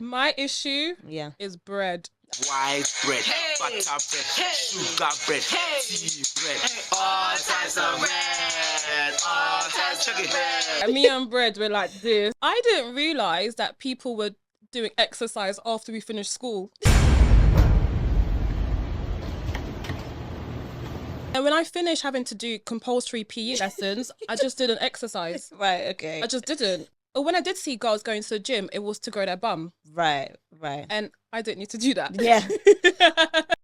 My issue is bread. White bread, butter bread, sugar bread, tea bread, all types of bread, all types of bread. And me and bread were like this. I didn't realise that people were doing exercise after we finished school. And when I finished having to do compulsory PE lessons, I just didn't exercise. Right, okay. I just didn't. Or when I did see girls going to the gym, it was to grow their bum. Right. And I didn't need to do that. Yeah.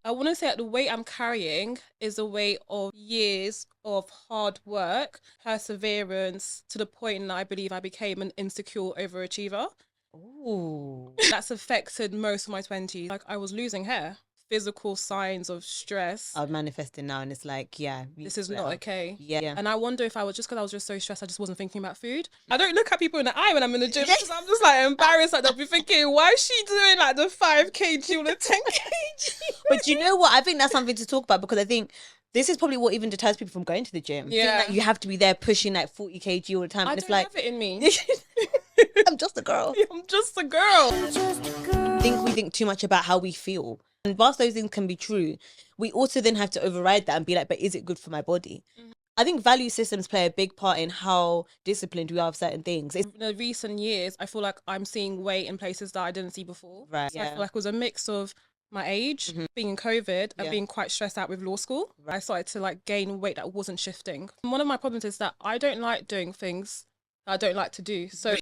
I want to say that the weight I'm carrying is a weight of years of hard work, perseverance, to the point that I believe I became an insecure overachiever. Ooh. That's affected most of my 20s. Like, I was losing hair. Physical signs of stress. I'm manifesting now, and it's like, this is not okay. Yeah. And I wonder if I was just so stressed, I just wasn't thinking about food. I don't look at people in the eye when I'm in the gym because I'm just like embarrassed. Like, they'll be thinking, why is she doing like the 5 kg or the 10 kg? But you know what? I think that's something to talk about, because I think this is probably what even deters people from going to the gym. Yeah. Think that you have to be there pushing like 40 kg all the time. I And don't it's like, have it in me. I'm just a girl. I'm just a girl. I think we think too much about how we feel. And whilst those things can be true, we also then have to override that and be like, but is it good for my body? Mm-hmm. I think value systems play a big part in how disciplined we are of certain things. In the recent years, I feel like I'm seeing weight in places that I didn't see before. Right. So I feel like it was a mix of my age, being in COVID, and being quite stressed out with law school. Right. I started to like gain weight that wasn't shifting. And one of my problems is that I don't like doing things that I don't like to do. So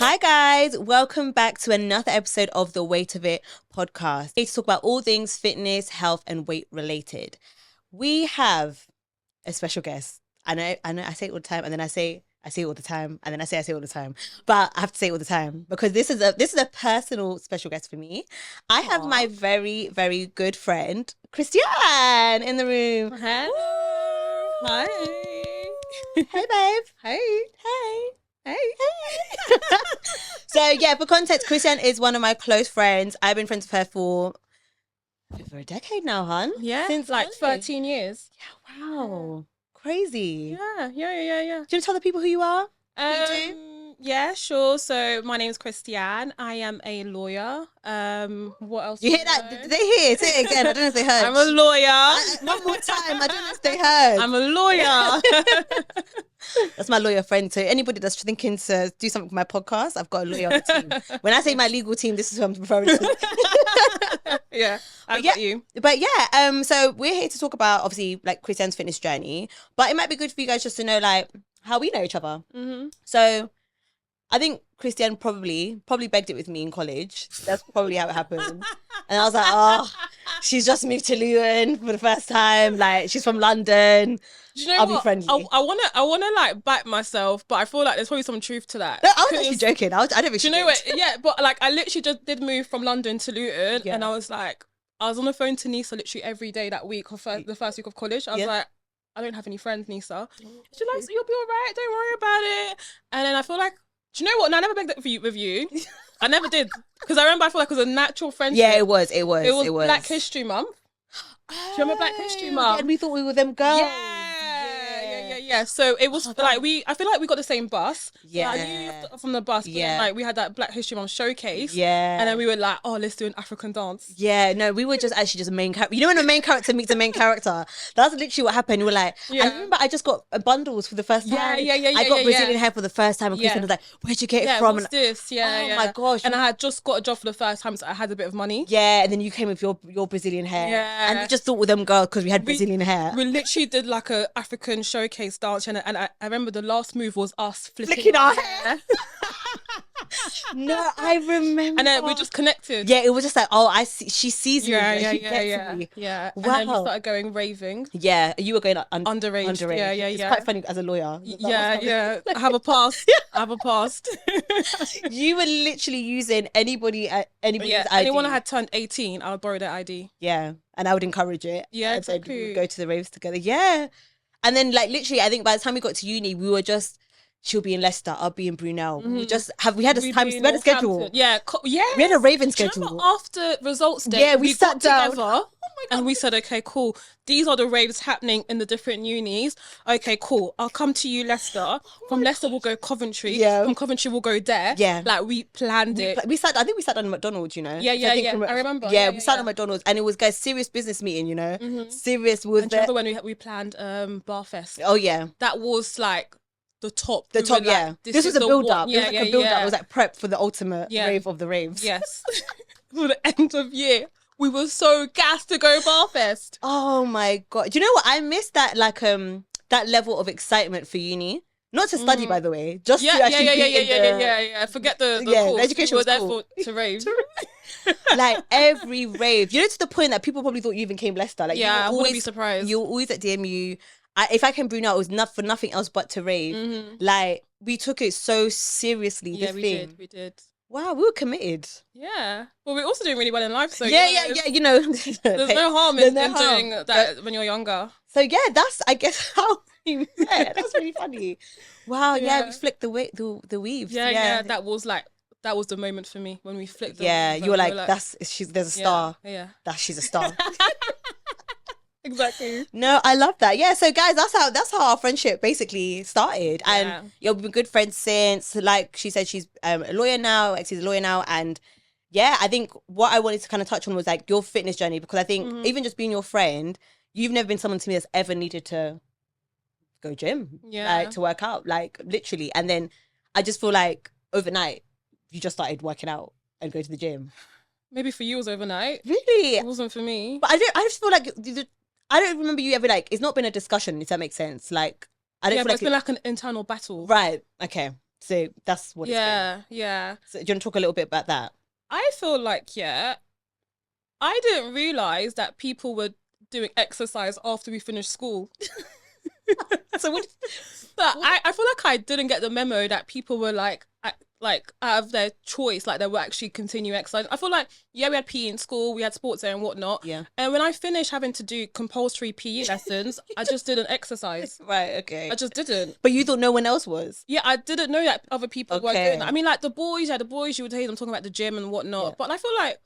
Hi guys, welcome back to another episode of the Weight of It podcast. Here to talk about all things fitness, health and weight related. We have a special guest. I know I say it all the time, and then I say it all the time, and then I say it all the time. But I have to say it all the time because this is a personal special guest for me. I have my very, very good friend, Christiane, in the room. hello. Woo! Hi. Hey babe. Hey. Hey. So yeah, for context, Christiane is one of my close friends. I've been friends with her for over a decade now, hon. Yeah. Since like 13 years. Yeah, wow. Crazy. Yeah. Do you want to tell the people who you are? Yeah, sure. So my name is Christiane. I am a lawyer. What else? You hear that? Did they hear? Say it again. I don't know if they heard. I'm a lawyer. One more time. I don't know if they heard. I'm a lawyer. That's my lawyer friend. So anybody that's thinking to do something for my podcast, I've got a lawyer on the team. When I say my legal team, this is who I'm referring to. Yeah, I got you. But yeah, so we're here to talk about obviously like Christiane's fitness journey, but it might be good for you guys just to know like how we know each other. Mm-hmm. So I think Christiane probably begged it with me in college. That's probably how it happened. And I was like, oh, she's just moved to Luton for the first time. Like, she's from London. Do you know I'll what? be friendly. I wanna like back myself, but I feel like there's probably some truth to that. No, I was actually joking. I don't think do you know what? Yeah, but like I literally just did move from London to Luton, and I was on the phone to Nisa literally every day that week of the first week of college. I was like, I don't have any friends, Nisa. She's like, you'll be all right. Don't worry about it. And then I feel like, do you know what? No, I never begged it with you. I never did. Because I remember I feel like it was a natural friendship. Yeah, it was. It was Black History Month. Do you remember Black History Month? And we thought we were them girls. Yeah. So it was I feel like we got the same bus. Yeah. Like, I knew you from the bus. But then, like we had that Black History Month showcase. Yeah. And then we were like, oh, let's do an African dance. Yeah, no, we were just a main character. You know when a main character meets a main character? That's literally what happened. We were like, I remember I just got bundles for the first time. Yeah. I got Brazilian hair for the first time. And Christiane was like, where'd you get it from? What's this? Yeah. Oh my gosh. And I had just got a job for the first time, so I had a bit of money. Yeah, and then you came with your Brazilian hair. Yeah. And we just thought with them girls because we had Brazilian hair. We literally did like a African showcase dance, and I remember the last move was us flicking our hair. No, I remember. And then we just connected. Yeah, it was just like, oh, I see. She sees me. Yeah. Wow. And then we started going raving. Yeah, you were going underage. Yeah. It's quite funny as a lawyer. Yeah. I have a past. You were literally using anybody's ID. Anyone that had turned 18, I would borrow their ID. Yeah, and I would encourage it. Yeah, exactly. We would go to the raves together. Yeah. And then like literally, I think by the time we got to uni, we were just, she'll be in Leicester, I'll be in Brunel. We had a schedule. Yeah, We had a raving Do you schedule. remember after results day? Yeah, we sat got down. together and we said, okay, cool. These are the raves happening in the different unis. Okay, cool. I'll come to you, Leicester. From Leicester, we'll go Coventry. Yeah. From Coventry, we'll go there. Yeah. Like we planned it. I think we sat down at McDonald's, you know. Yeah, So I remember. Yeah, we sat on McDonald's, and it was guys serious business meeting, you know. Serious was And do you remember when we planned Barfest? Oh yeah, That was like the top. the We top. were Yeah, like, this was a build up. Yeah, It was like a build up. It was like prep for the ultimate Yeah. rave of the raves. Yes. For the end of year, we were so gassed to go Barfest. Oh my god! Do you know what? I miss that that level of excitement for uni. Not to study, by the way, just to actually be in the, yeah. Forget the Yeah, course. education We were was there cool. to rave. like every rave. You know, to the point that people probably thought you even came Leicester. Like, Yeah, I you were wouldn't be surprised. You were always at DMU. If I came Brunel, it was not for nothing else but to rave. Like, we took it so seriously. Yeah, this we thing. did. We did. Wow, we were committed. Yeah. But we're also doing really well in life. So Yeah. You know, There's no harm There's in no harm. doing that when you're younger. So yeah, that's I guess how we met. That's really funny. Wow, yeah, we flicked the weaves. Yeah. That was the moment for me when we flicked the Yeah, weaves, you were and like, there's a star. Yeah. She's a star. Exactly. No, I love that. Yeah, so guys, that's how our friendship basically started. And yeah, we've been good friends since. Like she said, she's a lawyer now, Exie's a lawyer now, and yeah, I think what I wanted to kind of touch on was like your fitness journey, because I think even just being your friend, you've never been someone to me that's ever needed to go gym, like to work out, like literally. And then I just feel like overnight you just started working out and go to the gym. Maybe for you it was overnight. Really? It wasn't for me. But I just feel like I don't remember you ever like, it's not been a discussion, if that makes sense. Like I don't feel but like it's been like an internal battle. Right. Okay. So that's what it's been. Yeah. So do you want to talk a little bit about that? I feel like, I didn't realise that people were doing exercise after we finished school. So what? But I feel like I didn't get the memo that people were like out of their choice, like they were actually continue exercise. I feel like, we had PE in school, we had sports there and whatnot. Yeah. And when I finished having to do compulsory PE lessons, I just didn't exercise. Right, okay. I just didn't. But you thought no one else was? Yeah, I didn't know that other people were doing that. I mean, like the boys, you would hear them talking about the gym and whatnot. Yeah. But I feel like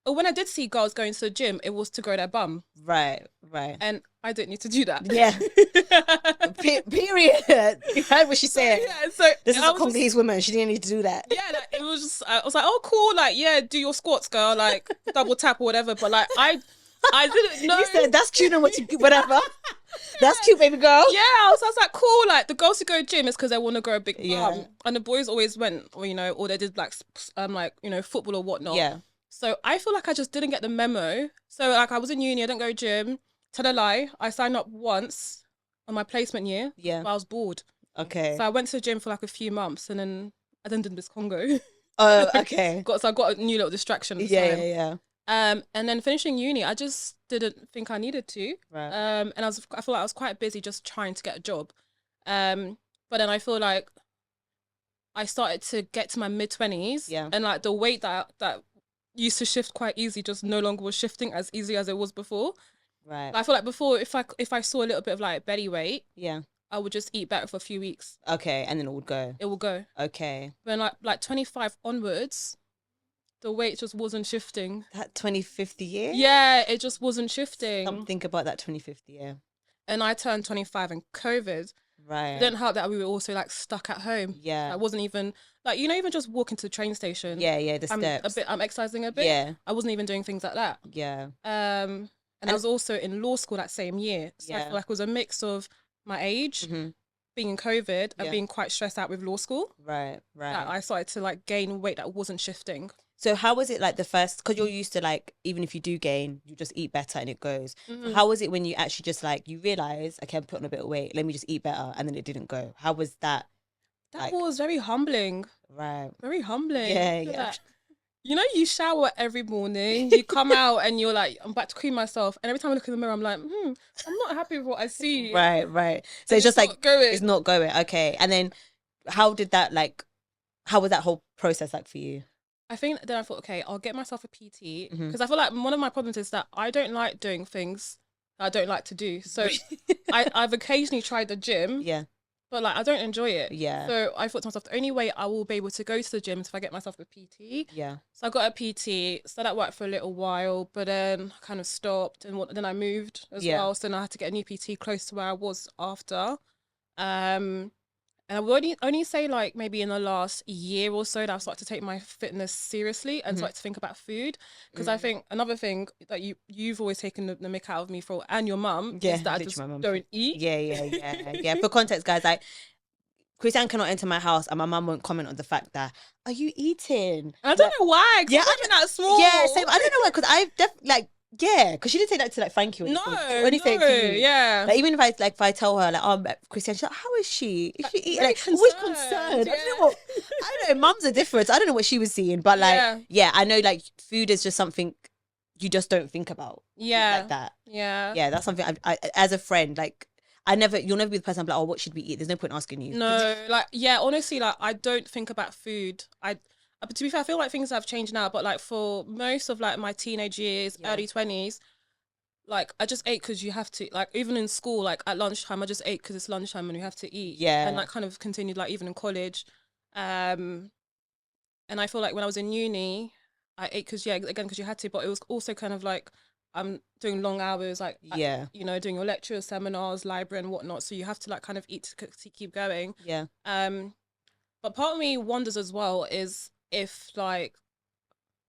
when I did see girls going to the gym, it was to grow their bum. Right. And I didn't need to do that. Yeah. Period. You heard what she said. Yeah, so this is a Congolese woman. She didn't need to do that. Yeah, like, it was just, I was like, oh, cool. Like, yeah, do your squats, girl. Like, double tap or whatever. But like, I didn't know. You said, that's cute and whatever. That's cute, baby girl. Yeah, so I was like, cool. Like, the girls who go gym is because they want to grow a big bum. And the boys always went, or they did like football or whatnot. Yeah. So I feel like I just didn't get the memo. So like I was in uni, I didn't go gym. Tell a lie, I signed up once on my placement year. Yeah. But I was bored. Okay. So I went to the gym for like a few months and then I did Miss Congo. Oh, okay. So I got a new little distraction at the time. Yeah. And then finishing uni, I just didn't think I needed to. Right. And I feel like I was quite busy just trying to get a job. But then I feel like I started to get to my mid-20s. Yeah. And like the weight that used to shift quite easy just no longer was shifting as easy as it was before. Right. Like, I feel like before, if I saw a little bit of like belly weight, yeah, I would just eat better for a few weeks. Okay, and then it would go. It will go. Okay. When like 25 onwards, the weight just wasn't shifting. That 25th year? Yeah, it just wasn't shifting. Something about that 25th year. And I turned 25 in COVID. Right. It didn't help that we were also like stuck at home. Yeah. I wasn't even like, even just walking to the train station. Yeah, the steps. I'm exercising a bit. Yeah. I wasn't even doing things like that. Yeah. And I was also in law school that same year. So I feel like it was a mix of my age, being in COVID, and being quite stressed out with law school. Right. That I started to like gain weight that wasn't shifting. So how was it like the first, because you're used to like, even if you do gain, you just eat better and it goes. So how was it when you actually just like, you realise, okay, I'm putting a bit of weight, let me just eat better, and then it didn't go? How was that? That was very humbling. Right. Very humbling. Yeah. Like, you shower every morning, you come out and you're like, I'm about to clean myself. And every time I look in the mirror, I'm like, I'm not happy with what I see. Right. So it's just like, going. It's not going. Okay. And then how was that whole process like for you? I think then I thought, okay, I'll get myself a PT. Because I feel like one of my problems is that I don't like doing things that I don't like to do. So I've occasionally tried the gym. Yeah. But like I don't enjoy it. Yeah. So I thought to myself, the only way I will be able to go to the gym is if I get myself a PT. Yeah. So I got a PT, so that worked for a little while, but then I kind of stopped, and then I moved as well. So then I had to get a new PT close to where I was after. And I would only say like maybe in the last year or so that I've started to take my fitness seriously and started to think about food. Because I think another thing that you've always taken the mick out of me for, and your mum, is that I just don't eat. Yeah. For context, guys, like Christiane cannot enter my house and my mum won't comment on the fact that, are you eating? I don't know why. Yeah, I that small. Yeah, same. I don't know why, because I've definitely like. Yeah, because she didn't say that to like thank you. Only say it to you. Yeah. Like even if I tell her like, oh, Christiane, she's like, how is she? Is she eating? Like concerned. Always concerned. Yeah. I don't know. Mums are different. I don't know what she was seeing, but like, yeah, I know like food is just something you just don't think about. Yeah. Like that. Yeah. Yeah, that's something I as a friend, like you'll never be the person I'm like, oh, what should we eat? There's no point asking you. No, like yeah, honestly, like I don't think about food. To be fair, I feel like things have changed now, but like for most of like my teenage years, early 20s, like I just ate because you have to. Like even in school, like at lunchtime, I just ate because it's lunchtime and you have to eat. Yeah. And like kind of continued like even in college, and I feel like when I was in uni, I ate because because you had to, but it was also kind of like I'm doing long hours, like you know, doing your lectures, seminars, library and whatnot. So you have to like kind of eat to keep going. Yeah. But part of me wonders as well is if like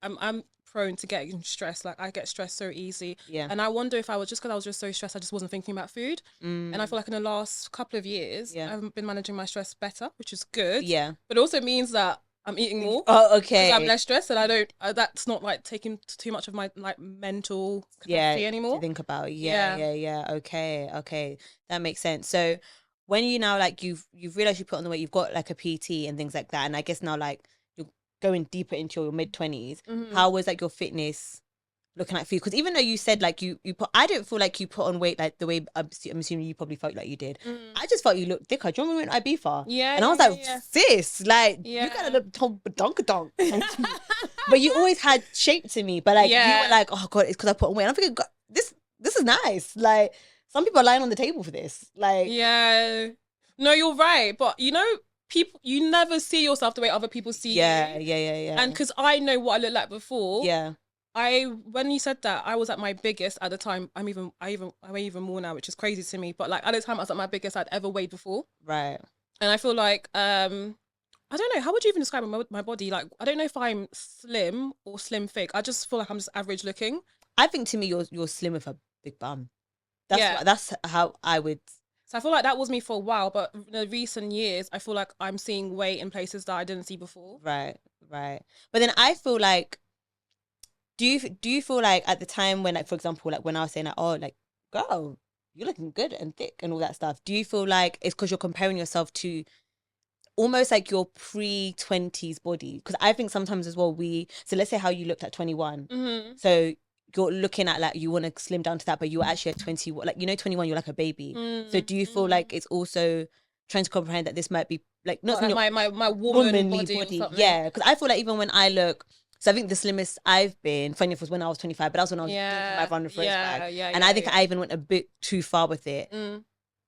I'm prone to getting stressed. Like I get stressed so easy. Yeah. And I wonder if I was just so stressed, I just wasn't thinking about food. And I feel like in the last couple of years, I've been managing my stress better, which is good. Yeah. But it also means that I'm eating more. Oh, okay. Because I'm less stressed, and I don't. That's not like taking too much of my like mental capacity anymore. To think about. Yeah. Okay. That makes sense. So when you now like you've realized you put on the weight, you've got like a PT and things like that, and I guess now like you're going deeper into your mid-20s. How was like your fitness looking like for you? Because even though you said like you put, I don't feel like you put on weight like the way I'm assuming you probably felt like you did. I just felt you looked thicker. Do you remember when Ibiza? Yeah. And I was like, sis, like you kind of look donk. But you always had shape to me. But like you were like, oh god, it's because I put on weight. And I'm thinking, God, this is nice. Like some people are lying on the table for this. Like no, you're right. But you know, people, you never see yourself the way other people see you. Yeah. And because I know what I looked like before. Yeah. When you said that, I was at my biggest at the time. I weigh even more now, which is crazy to me. But like at the time, I was at my biggest I'd ever weighed before. Right. And I feel like I don't know, how would you even describe my body? Like I don't know if I'm slim or slim thick. I just feel like I'm just average looking. I think to me you're slim with a big bum. That's how I would. So I feel like that was me for a while, but in the recent years, I feel like I'm seeing weight in places that I didn't see before. Right. But then I feel like, do you feel like at the time when, like, for example, like when I was saying like, oh, like, girl, you're looking good and thick and all that stuff, do you feel like it's because you're comparing yourself to almost like your pre-20s body? Because I think sometimes as well so let's say how you looked at 21. So you're looking at like you want to slim down to that, but you're actually at 20, like, you know, 21, you're like a baby. So do you feel like it's also trying to comprehend that this might be like not like my womanly body or something? Yeah, because I feel like even when I look, so I think the slimmest I've been, funny enough, was when I was 25, but that was when I was drinking my Run Friends bag. And I think I even went a bit too far with it.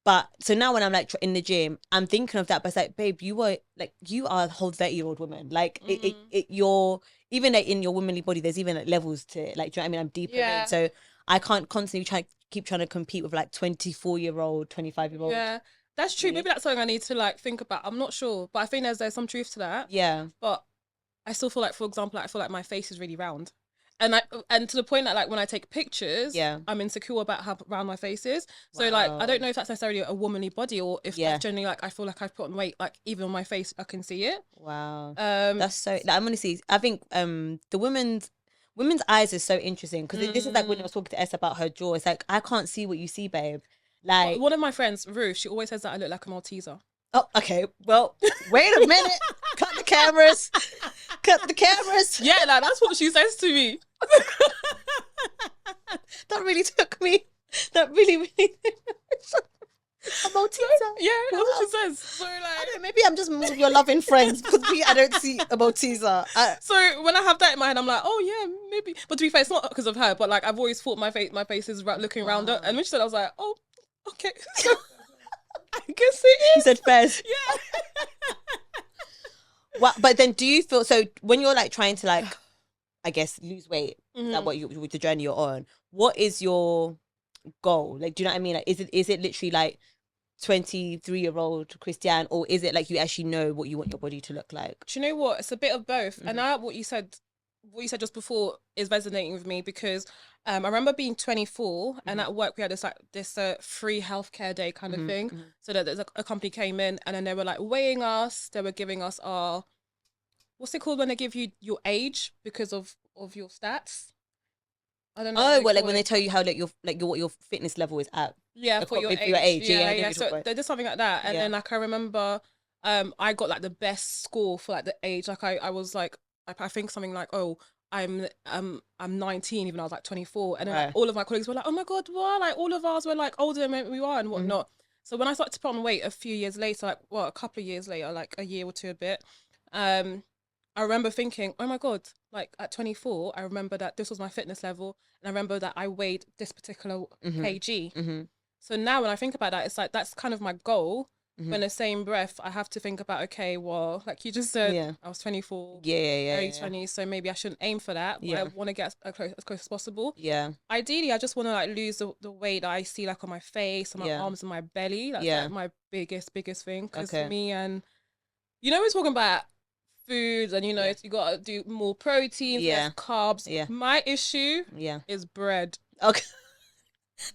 But so now when I'm like in the gym, I'm thinking of that, but it's like, babe, you are a whole 30-year-old woman. Like you're even like in your womanly body, there's even like levels to it. Like, do you know what I mean? I'm deeper in. So I can't constantly keep trying to compete with like 24-year-old, 25-year-old. Yeah, that's true. Maybe that's something I need to like think about. I'm not sure, but I think there's some truth to that. Yeah. But I still feel like, for example, I feel like my face is really round. And to the point that like when I take pictures, I'm insecure about how round my face is. So like I don't know if that's necessarily a womanly body or if that's generally like I feel like I've put on weight, like even on my face I can see it. Wow. That's so like, I'm gonna see. I think the women's eyes is so interesting because this is like when I was talking to S about her jaw. It's like I can't see what you see, babe. Like one of my friends, Ruth, she always says that I look like a Malteser. Oh, okay. Well, wait a minute. Cut the cameras. Yeah, like that's what she says to me. That really took me. That really. A Malteser. Yeah, that's what she Wow. says. So I like, don't know, maybe I'm just more of your loving friends because I don't see a Malteser. so when I have that in my head, I'm like, oh yeah, maybe. But to be fair, it's not because of her. But like, I've always thought my face is looking around her. And when she said, I was like, oh, okay. So I guess it He is. said first. Yeah. Well, but then do you feel so when you're like trying to like, I guess, lose weight? Is that what you with the journey you're on? What is your goal? Like, do you know what I mean? Like, is it literally like 23-year-old Christiane, or is it like you actually know what you want your body to look like? Do you know what? It's a bit of both. And now what you said just before is resonating with me because I remember being 24 and at work we had this free healthcare day kind of thing. So that there's a company came in and then they were like weighing us. They were giving us our, what's it called when they give you your age because of your stats? I don't know. Oh, well, like when they tell you how what your fitness level is at. Yeah, for your age. Yeah. So they did something like that, and then like I remember, I got like the best score for like the age. Like I was like I think something like, oh, I'm 19, even though I was like 24, and then like, all of my colleagues were like, oh my god, what? Like all of us were like older than we are and whatnot. So when I started to put on weight a few years later, like a couple of years later, like a year or two a bit, I remember thinking, oh my God, like at 24, I remember that this was my fitness level. And I remember that I weighed this particular kg. So now when I think about that, it's like, that's kind of my goal. But in the same breath, I have to think about, okay, well, like you just said, I was 24, early 20s, so maybe I shouldn't aim for that. But I want to get as close as possible. Yeah. Ideally, I just want to like lose the weight that I see like on my face, on my arms and my belly. That's like my biggest thing. Because for me, and you know, we're talking about foods and you know, you got to do more protein, less carbs. My issue is bread. Okay.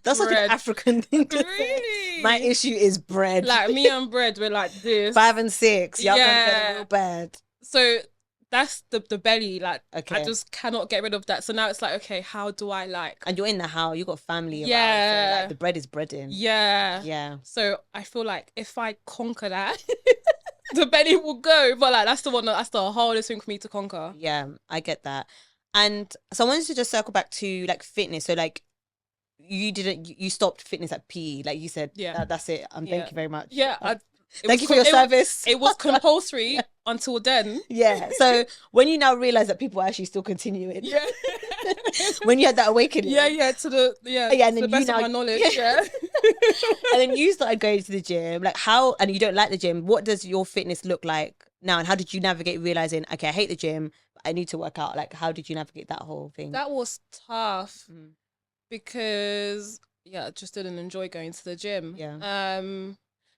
That's bread. Like an African thing to really? Say. My issue is bread. Like me and bread, we're like this. 5 and 6. Y'all gonna get it real bad. So that's the belly. Like I just cannot get rid of that. So now it's like, okay, how do I like? And you're in the house. You got family. Around, so like the bread is breading. Yeah. So I feel like if I conquer that, the belly will go. But like that's the hardest thing for me to conquer. Yeah, I get that. And so I wanted to just circle back to like fitness. So like. You stopped fitness at PE, like you said. Yeah, that's it. Thank you very much. Yeah, thank you for your service. It was compulsory until then. Yeah. So when you now realize that people are actually still continuing. Yeah. When you had that awakening. Yeah. And to then the best of my knowledge. Yeah. And then you started going to the gym. Like how? And you don't like the gym. What does your fitness look like now? And how did you navigate realizing, okay, I hate the gym, but I need to work out? Like, how did you navigate that whole thing? That was tough. Because I just didn't enjoy going to the gym. Yeah.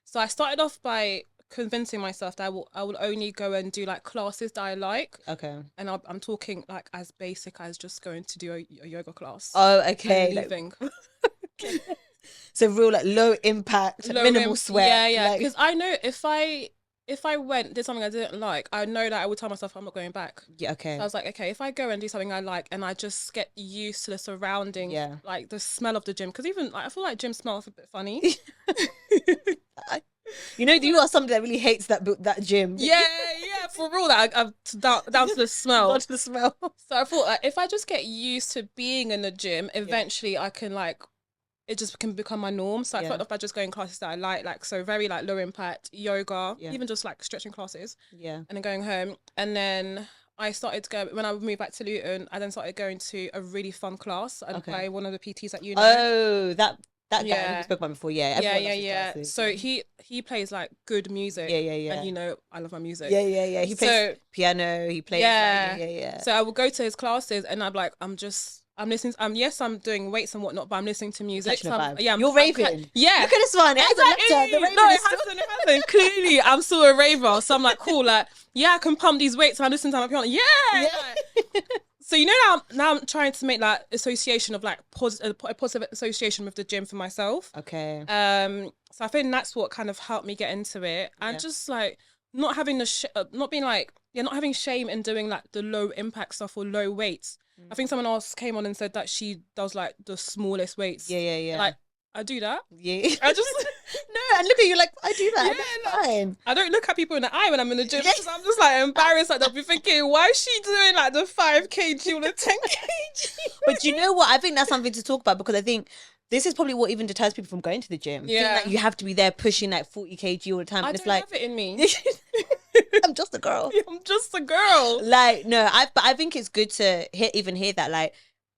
So I started off by convincing myself that I will only go and do like classes that I like. Okay. And I'm talking like as basic as just going to do a yoga class. Oh, okay. And leaving. So real like low impact, minimal sweat. Yeah. Because I know if I did something I didn't like, I know that I would tell myself I'm not going back. Yeah, okay. So I was like, okay, if I go and do something I like and I just get used to the surroundings, like the smell of the gym, because even like, I feel like gym smells a bit funny. You know, you are somebody that really hates that gym. Yeah, for real. That I'm down to the smell. Down to the smell. So I thought like, if I just get used to being in the gym, eventually I can like, it just can become my norm. So I started off by just going classes that I like so very like low impact yoga, even just like stretching classes. Yeah. And then going home. And then I started to go, when I moved back to Luton, I then started going to a really fun class by one of the PTs at uni. Oh, that guy we spoke about before. Yeah. So he plays like good music. Yeah. And you know, I love my music. Yeah. He plays piano, he plays yeah. So I would go to his classes and I'm like, I'm listening. Yes, I'm doing weights and whatnot, but I'm listening to music. You're raving. Yeah, look at this one. It hasn't. Clearly, I'm still a raver. So I'm like, cool. Like, I can pump these weights. And I'm listening to my piano. Yeah. So you know now I'm trying to make that association of like a positive association with the gym for myself. Okay. So I think that's what kind of helped me get into it, and just like not having not having shame in doing like the low impact stuff or low weights. I think someone else came on and said that she does like the smallest weights. Yeah. Like I do that. Yeah. I just no, and look at you like I do that. Yeah, fine. I don't look at people in the eye when I'm in the gym because I'm just like embarrassed. Like they'll be thinking, why is she doing like the 5 kg or the 10 kg? But you know what? I think that's something to talk about because I think this is probably what even deters people from going to the gym. Yeah. Think that you have to be there pushing like 40 kg all the time. I And don't it's like, have it in me. I'm just a girl. I'm just a girl. Like, no, but I think it's good to hear that, like,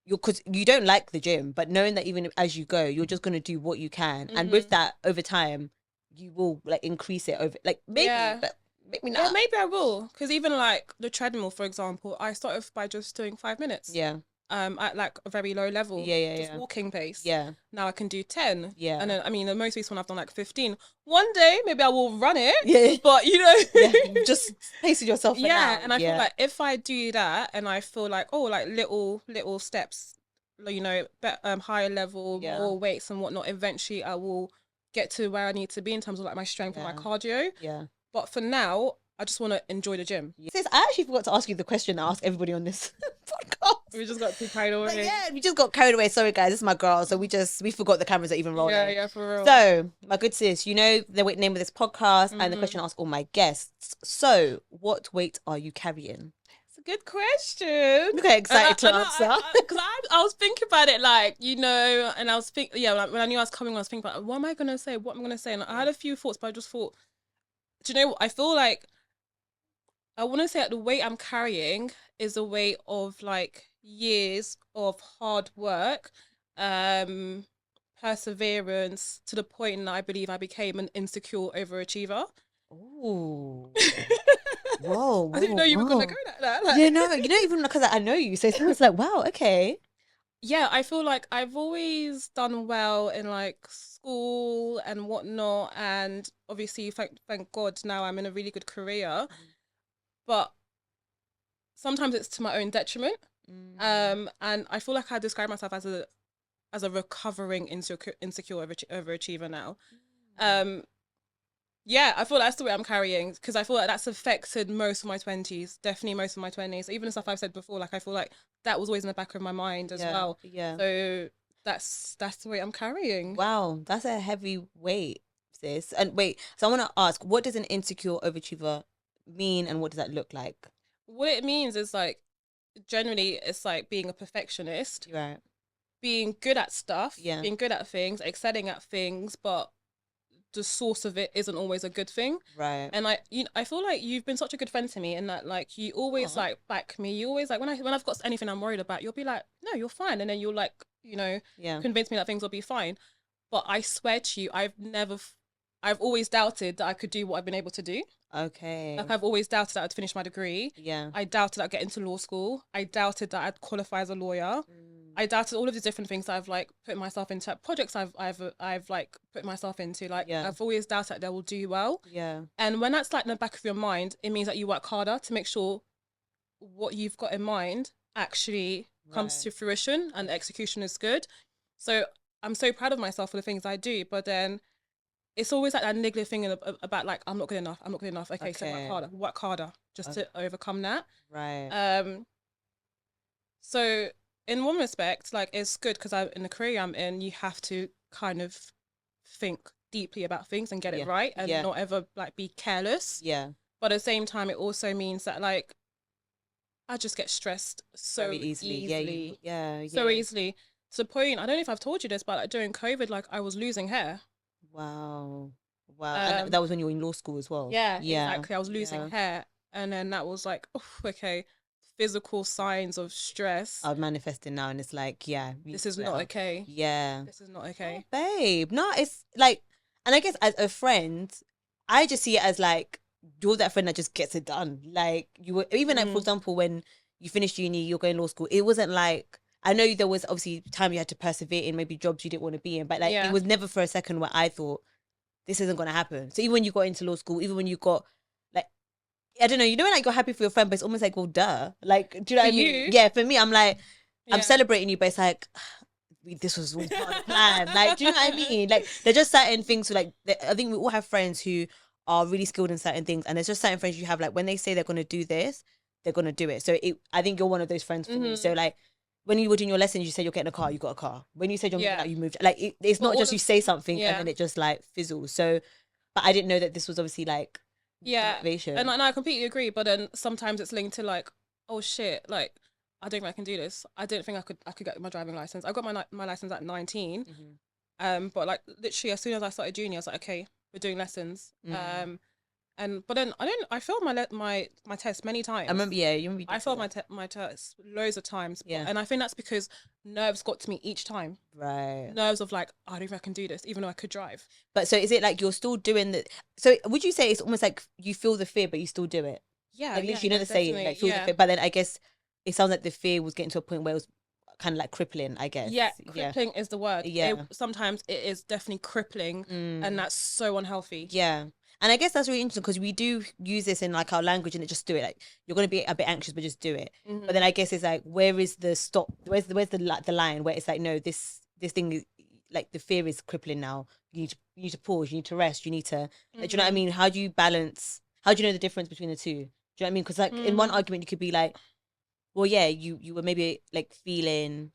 because you don't like the gym, but knowing that even as you go, you're just going to do what you can. And with that, over time, you will like increase it over, like, maybe, but maybe not. Yeah, maybe I will. Because even like the treadmill, for example, I started by just doing 5 minutes. Yeah. At like a very low level. Just walking pace. Yeah. Now I can do 10. Yeah. And then, I mean, the most recent one I've done like 15. One day, maybe I will run it. Yeah. But, you know. Yeah. Just pacing yourself for now. And I feel like if I do that and I feel like, oh, like little steps, you know, higher level, more weights and whatnot, eventually I will get to where I need to be in terms of like my strength and my cardio. Yeah. But for now, I just want to enjoy the gym. Sis, I actually forgot to ask you the question I ask everybody on this podcast. We just got too carried away. But yeah, we just got carried away. Sorry, guys. This is my girl. So we forgot the cameras are even rolling. Yeah, for real. So, my good sis, you know the name of this podcast and the question I ask all my guests. So, what weight are you carrying? It's a good question. Okay, excited to answer. Because I was thinking about it, like, you know, and I was thinking, like, when I knew I was coming, I was thinking about, what am I going to say? What am I going to say? And I had a few thoughts, but I just thought, do you know what? I feel like I want to say that the weight I'm carrying is a weight of like years of hard work, perseverance, to the point that I believe I became an insecure overachiever. Ooh. Whoa. I didn't know you were going to go like that. Like... Yeah, no, you know, even because I know you. So it's like, wow, okay. Yeah, I feel like I've always done well in like school and whatnot. And obviously, thank God, now I'm in a really good career. But sometimes it's to my own detriment. And I feel like I describe myself as a recovering insecure overachiever now. Yeah, I feel that's the way I'm carrying, because I feel like that's affected most of my 20s, definitely most of my 20s. Even the stuff I've said before, like I feel like that was always in the back of my mind as well. Yeah. So that's the way I'm carrying. Wow, that's a heavy weight, sis. And wait, so I want to ask, what does an insecure overachiever mean, and what does that look like? What it means is like, generally, it's like being a perfectionist, right? Being good at stuff, being good at things, excelling at things, but the source of it isn't always a good thing, right? And I feel like you've been such a good friend to me in that, like, you always like back me. You always like when I've got anything I'm worried about, you'll be like, no, you're fine, and then you'll like, you know, convince me that things will be fine. But I swear to you, I've always doubted that I could do what I've been able to do. Okay. Like, I've always doubted that I'd finish my degree. Yeah. I doubted I'd get into law school. I doubted that I'd qualify as a lawyer. I doubted all of these different things that I've like put myself into, projects I've like put myself into. Like, I've always doubted that they will do well. Yeah. And when that's like in the back of your mind, it means that you work harder to make sure what you've got in mind actually comes to fruition and the execution is good. So I'm so proud of myself for the things I do, but then it's always like that niggling thing about like, I'm not good enough. Okay, so work harder just to overcome that. Right. So in one respect, like, it's good because in the career I'm in, you have to kind of think deeply about things and get it right, and not ever like be careless. Yeah. But at the same time, it also means that like I just get stressed so very easily. So easily, to the point, I don't know if I've told you this, but like, during COVID, like, I was losing hair. Wow. And that was when you were in law school as well. Yeah. Exactly. I was losing hair, and then that was like, oh, okay, physical signs of stress are manifesting now, and it's like, this is not okay. This is not okay. Oh, babe. No, it's like, and I guess as a friend, I just see it as like, you're that friend that just gets it done. Like, you were even like, for example, when you finished uni, you're going law school, it wasn't like, I know there was obviously time you had to persevere in, maybe jobs you didn't want to be in, but like, it was never for a second where I thought this isn't going to happen. So even when you got into law school, even when you got like, I don't know, you know, when like you're happy for your friend, but it's almost like, well, duh. Like, do you know what I mean? Yeah, for me, I'm like, I'm celebrating you, but it's like, this was all part of the plan. Like, do you know what I mean? Like, there's just certain things, like, I think we all have friends who are really skilled in certain things, and there's just certain friends you have, like, when they say they're going to do this, they're going to do it. So I think you're one of those friends for me. So like, when you were doing your lessons, you said you're getting a car, you got a car. When you said you're moving out, you moved. Like, it's not just you say something and then it just like fizzles. So, but I didn't know that this was obviously like motivation. And I completely agree. But then sometimes it's linked to like, oh shit, like, I don't think I can do this. I didn't think I could get my driving license. I got my license at 19. But like literally as soon as I started junior, I was like, okay, we're doing lessons. But then I failed my test many times. I remember, yeah, you remember. I failed my test loads of times. Yeah. And I think that's because nerves got to me each time. Right. Nerves of like, I don't think I can do this, even though I could drive. But so is it like you're still doing the? So would you say it's almost like you feel the fear, but you still do it? Yeah. Like literally, yeah, you know the saying, like feel the fear. But then I guess it sounds like the fear was getting to a point where it was kind of like crippling, I guess. Yeah, crippling is the word. Yeah. Sometimes it is definitely crippling, and that's so unhealthy. Yeah. And I guess that's really interesting because we do use this in like our language and it just do it. Like you're going to be a bit anxious, but just do it. But then I guess it's like, where is the stop? Where's the line where it's like, no, this thing is like the fear is crippling now. You need to pause. You need to rest. You need to, like, do you know what I mean? How do you balance? How do you know the difference between the two? Do you know what I mean? Because like in one argument, you could be like, well, yeah, you were maybe like feeling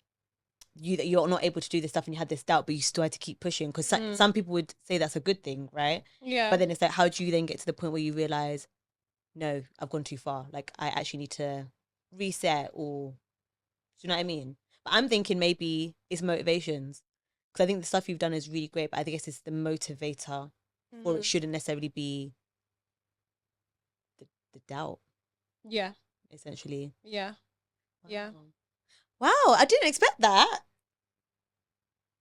that you're not able to do this stuff and you had this doubt, but you still had to keep pushing because some people would say that's a good thing, right? Yeah. But then it's like, how do you then get to the point where you realize, no, I've gone too far. Like I actually need to reset, or do you know what I mean? But I'm thinking maybe it's motivations because I think the stuff you've done is really great, but I think it's the motivator, or it shouldn't necessarily be the doubt. Yeah. Essentially. Yeah. Yeah. Wow, I didn't expect that.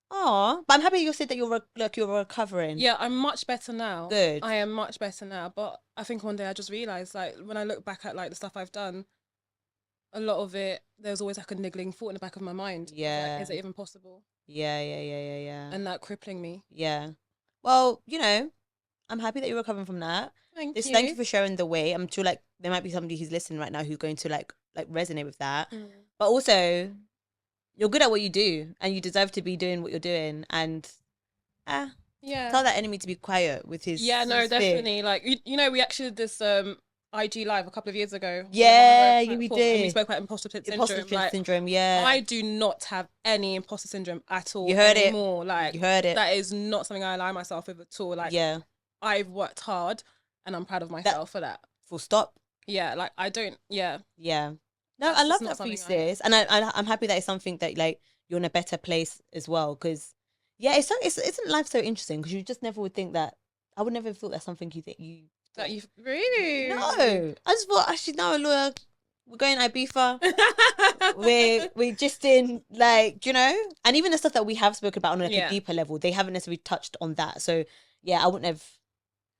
Oh, but I'm happy you said that you're recovering. Yeah, I'm much better now. Good. I am much better now. But I think one day I just realised, like, when I look back at like the stuff I've done, a lot of it, there's always like a niggling thought in the back of my mind. Yeah. Like, is it even possible? Yeah. And that crippling me. Yeah. Well, you know, I'm happy that you're recovering from that. Thank you. Thank you for sharing the way. I'm sure like there might be somebody who's listening right now who's going to like resonate with that. But also, you're good at what you do and you deserve to be doing what you're doing. And tell that enemy to be quiet with his Yeah, no, his fear. definitely. Like, you know, we actually did this IG live a couple of years ago. Yeah, we did. And we spoke about imposter syndrome. Yeah. I do not have any imposter syndrome at all. You heard anymore. it. Like, you heard it. That is not something I align myself with at all. Like, yeah. I've worked hard and I'm proud of myself for that. Full stop. Yeah, like I don't. Yeah. Yeah. No, I love that for you, sis. And I'm happy that it's something that like you're in a better place as well. Because yeah, isn't life so interesting? Because you just never would think that. I would never have thought that's something that you really. No, I just thought actually no, Laura, we're going Ibiza. we're just in like, you know, and even the stuff that we have spoken about on like a deeper level, they haven't necessarily touched on that. So yeah, I wouldn't have.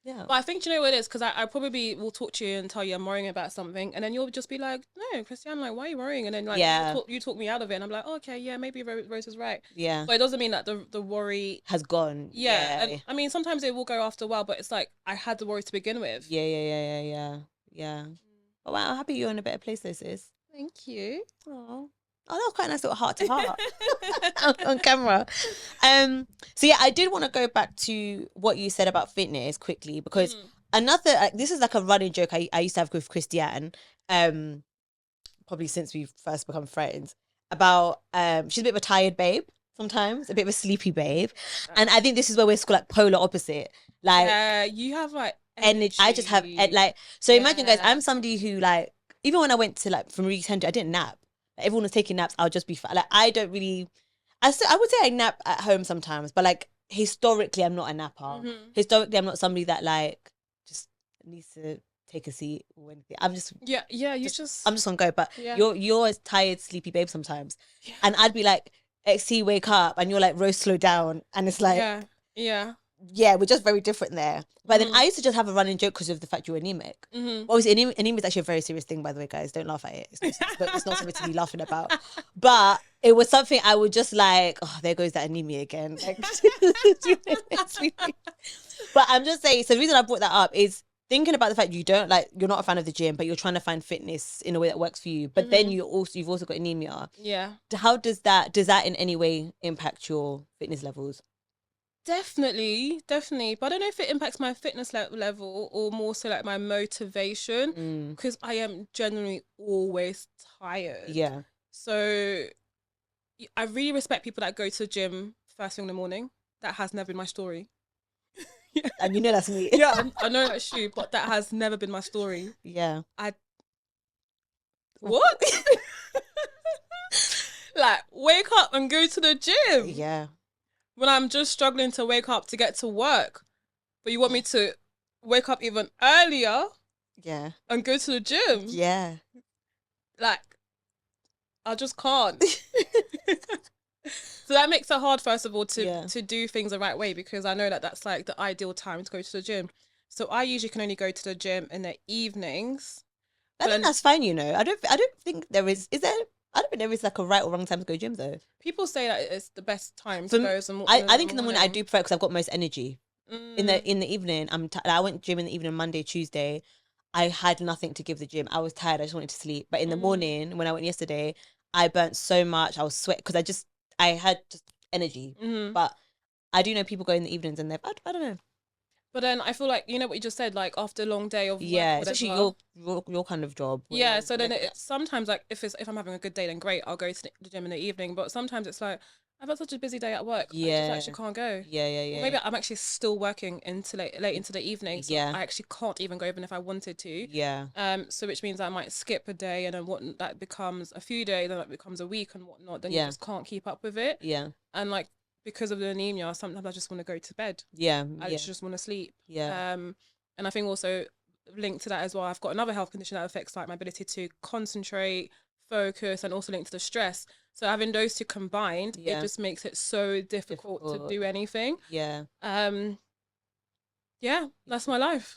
Yeah. But I think, you know what it is? Because I probably will talk to you and tell you I'm worrying about something. And then you'll just be like, no, Christiane, like, why are you worrying? And then like, you talk me out of it. And I'm like, oh, okay, yeah, maybe Rose is right. Yeah. But it doesn't mean that the worry has gone. Yeah. And I mean, sometimes it will go after a while, but it's like, I had the worry to begin with. Yeah. Oh, wow, I'm happy you're in a better place, sis. Thank you. Oh, that was quite a nice little heart to heart on camera. So yeah, I did want to go back to what you said about fitness quickly because this is like a running joke I used to have with Christiane, probably since we've first become friends, about she's a bit of a tired babe sometimes, a bit of a sleepy babe, and I think this is where we're like polar opposite. Like you have like energy. I just have like so. Imagine, guys, I'm somebody who like even when I went to like from Reed Center, I didn't nap. Everyone was taking naps. I'll just be like, I don't really. I would say I nap at home sometimes, but like historically, I'm not a napper. Historically, I'm not somebody that like just needs to take a seat or anything. I'm just I'm just gonna go. But you're a tired, sleepy babe sometimes, and I'd be like, XT, wake up, and you're like, Rose, slow down, and it's like, yeah, we're just very different there. But then I used to just have a running joke because of the fact you're anemic. Obviously, anemia is actually a very serious thing, by the way, guys. Don't laugh at it. It's not something to be laughing about. But it was something I would just like, oh, there goes that anemia again. Like, but I'm just saying, so the reason I brought that up is thinking about the fact you're not a fan of the gym, but you're trying to find fitness in a way that works for you. But then you've also got anemia. Yeah. How does that in any way impact your fitness levels? Definitely. But I don't know if it impacts my fitness level or more so like my motivation, because I am generally always tired. Yeah. So I really respect people that go to the gym first thing in the morning. That has never been my story. And you know that's me. Yeah, I know that's you, but that has never been my story. Yeah. What? Like, wake up and go to the gym. Yeah. When I'm just struggling to wake up to get to work. But you want me to wake up even earlier Yeah. and go to the gym. Yeah. Like, I just can't. So that makes it hard, first of all, to do things the right way, because I know that that's like the ideal time to go to the gym. So I usually can only go to the gym in the evenings. I think that's fine, you know. I don't think there is there, I don't think there is like a right or wrong time to go gym though. People say that it's the best time to go. I think in the morning I do prefer because I've got most energy. In the evening, I went gym in the evening Monday, Tuesday. I had nothing to give the gym. I was tired. I just wanted to sleep. But in the morning, when I went yesterday, I burnt so much. I was sweat because I had just energy. But I do know people go in the evenings and I don't know. But then I feel like, you know what you just said, like after a long day of work, especially your kind of job. Yeah, so then sometimes like if I'm having a good day, then great, I'll go to the gym in the evening. But sometimes it's like I've had such a busy day at work, I just actually can't go. Yeah. Or maybe I'm actually still working into late into the evening, so I actually can't even go even if I wanted to. Yeah. So which means I might skip a day, and then what that becomes a few days, then that becomes a week and whatnot. Then you just can't keep up with it. Yeah. And like because of the anemia, sometimes I just want to go to bed. Yeah. I just want to sleep. Yeah. And I think also linked to that as well, I've got another health condition that affects like my ability to concentrate, focus, and also linked to the stress. So having those two combined, it just makes it so difficult to do anything. Yeah. Yeah, that's my life.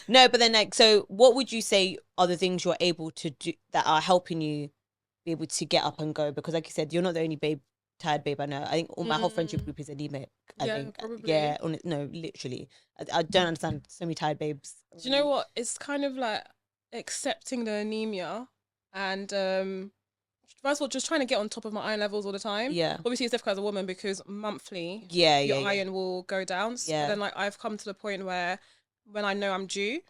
No, but then like, so what would you say are the things you're able to do that are helping you be able to get up and go? Because like you said, you're not the only tired babe I know. I think all my whole friendship group is anemic. I think. Probably. Yeah, no, literally. I don't understand so many tired babes. Do you know what? It's kind of like accepting the anemia and first of all, just trying to get on top of my iron levels all the time. Yeah. Obviously, it's difficult as a woman because monthly, your iron will go down. So then, like, I've come to the point where when I know I'm due,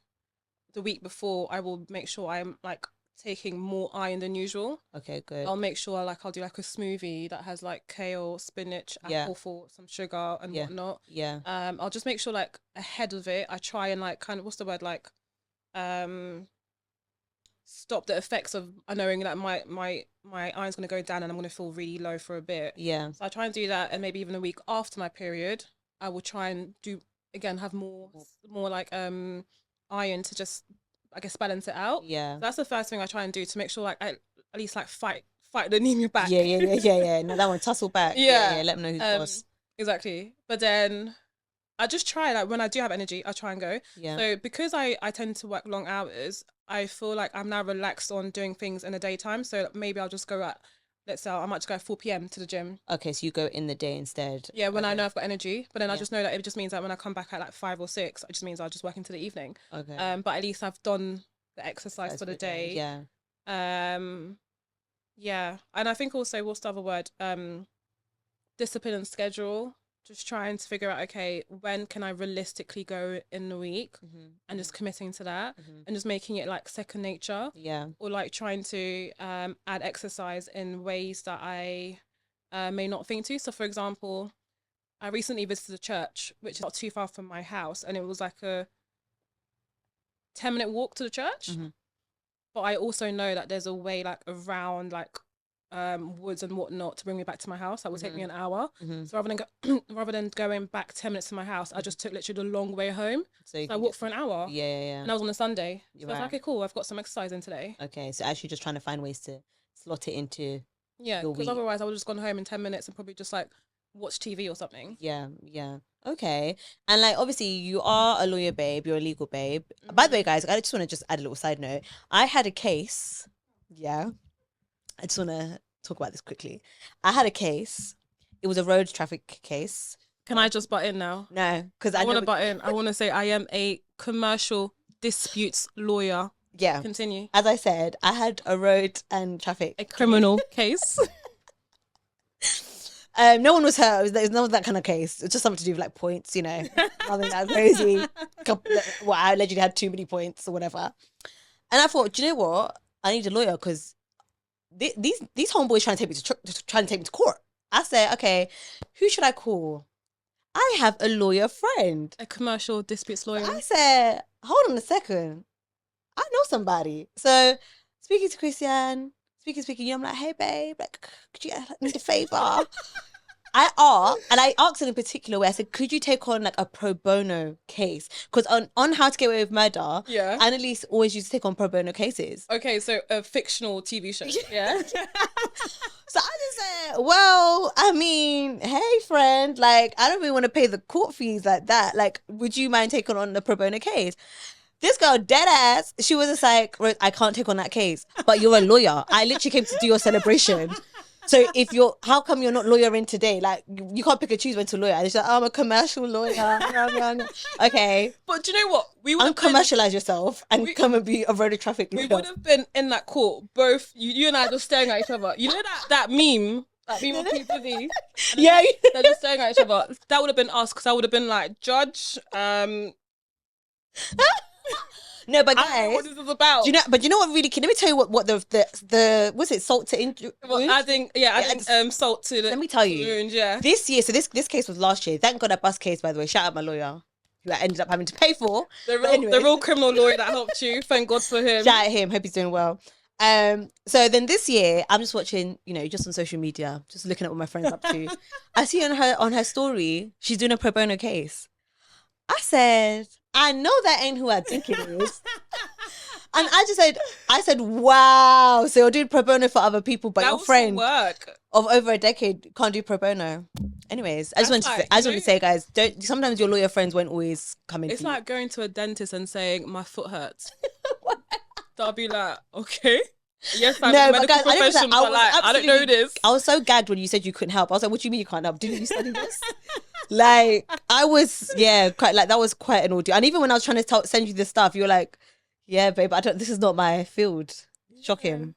the week before, I will make sure I'm like taking more iron than usual. Okay, good. I'll make sure I'll do like a smoothie that has like kale, spinach, apple for some sugar and whatnot. Yeah. I'll just make sure like ahead of it, I try and like kind of what's the word like stop the effects of knowing that my iron's going to go down and I'm going to feel really low for a bit. Yeah. So I try and do that, and maybe even a week after my period, I will try and have more like iron to just I guess balance it out. Yeah. So that's the first thing I try and do to make sure like I at least like fight the anemia back. Yeah. No, that one tussle back. Yeah. Let them know who's boss. Exactly. But then I just try, like when I do have energy, I try and go. Yeah. So because I tend to work long hours, I feel like I'm now relaxed on doing things in the daytime. So maybe I'll just go at, let's say I might just go at 4 p.m. to the gym. Okay, so you go in the day instead. Yeah, when I know I've got energy. But then I just know that it just means that when I come back at like 5 or 6, it just means I'll just work into the evening. Okay. But at least I've done the exercise for the day. Yeah. Yeah. And I think also, what's the other word? Discipline and schedule. Just trying to figure out, okay, when can I realistically go in the week, and just committing to that, and just making it like second nature. Yeah. Or like trying to add exercise in ways that I may not think to. So for example, I recently visited a church, which is not too far from my house, and it was like a 10-minute walk to the church. But I also know that there's a way like around like woods and whatnot to bring me back to my house. That would take me an hour. So rather than going back 10 minutes to my house, I just took literally the long way home. So I walked for an hour. Yeah. And I was on a Sunday. So I was like, okay, cool, I've got some exercise in today. Okay, so actually just trying to find ways to slot it into because otherwise I would have just gone home in 10 minutes and probably just like watch TV or something. Yeah. Okay. And like obviously you are a lawyer babe, you're a legal babe. By the way, guys, I just want to add a little side note. I had a case. Yeah. I just want to talk about this quickly. I had a case. It was a road traffic case. Can I just butt in now? No, because I want to butt in. I want to say I am a commercial disputes lawyer. Yeah. Continue. As I said, I had a road and traffic. A criminal case. No one was hurt. There was no that kind of case. It's just something to do with like points, you know. Nothing that crazy. I allegedly had too many points or whatever. And I thought, do you know what? I need a lawyer because these homeboys trying to take me to court. I said, okay, who should I call? I have a lawyer friend. A commercial disputes lawyer. I said, hold on a second. I know somebody. So speaking to Christiane, speaking. I'm like, hey babe, like, could you need a favor? I asked in a particular way. I said, could you take on like a pro bono case? Because on How to Get Away with Murder, Yeah. Annalise always used to take on pro bono cases. Okay, so a fictional TV show. Yeah. So I just said, well, I mean, hey friend, like I don't really want to pay the court fees like that. Like, would you mind taking on the pro bono case? This girl, dead ass, she was just like, Rose, I can't take on that case, but you're a lawyer. I literally came to do your celebration. So how come you're not lawyering today? Like, you can't pick and choose when to lawyer. And she's like, I'm a commercial lawyer. Okay. But do you know what? We would uncommercialize yourself and come and be a road traffic lawyer. We would have been in that court, both you and I just staring at each other. You know that meme? That meme of people yeah. They're just staring at each other. That would have been us, because I would have been like, judge, no, but guys, guys, I don't know what this is about. Do you know? But you know what? Really, let me tell you what the was it salt to injury? Well, adding salt to the. Let me tell you, wound, yeah. This year, so this case was last year. Thank God that bus case, by the way. Shout out my lawyer, who I ended up having to pay for. The real criminal lawyer that helped you. Thank God for him. Shout out him. Hope he's doing well. So then this year, I'm just watching, just on social media, just looking at what my friends up to. I see on her story, she's doing a pro bono case. I said, I know that ain't who I think it is. And I said, wow. So you're doing pro bono for other people, but your friend of over a decade can't do pro bono. Anyways, I just want to say, guys, sometimes your lawyer friends won't always come in. It's like going to a dentist and saying, my foot hurts. So I'll be like, okay. Yes, I'm a medical professional, but like, I don't know this. I was so gagged when you said you couldn't help. I was like, what do you mean you can't help? Didn't you study this? Like, I was, quite like, that was quite an ordeal. And even when I was trying to send you the stuff, you were like, yeah, babe, this is not my field. Shocking.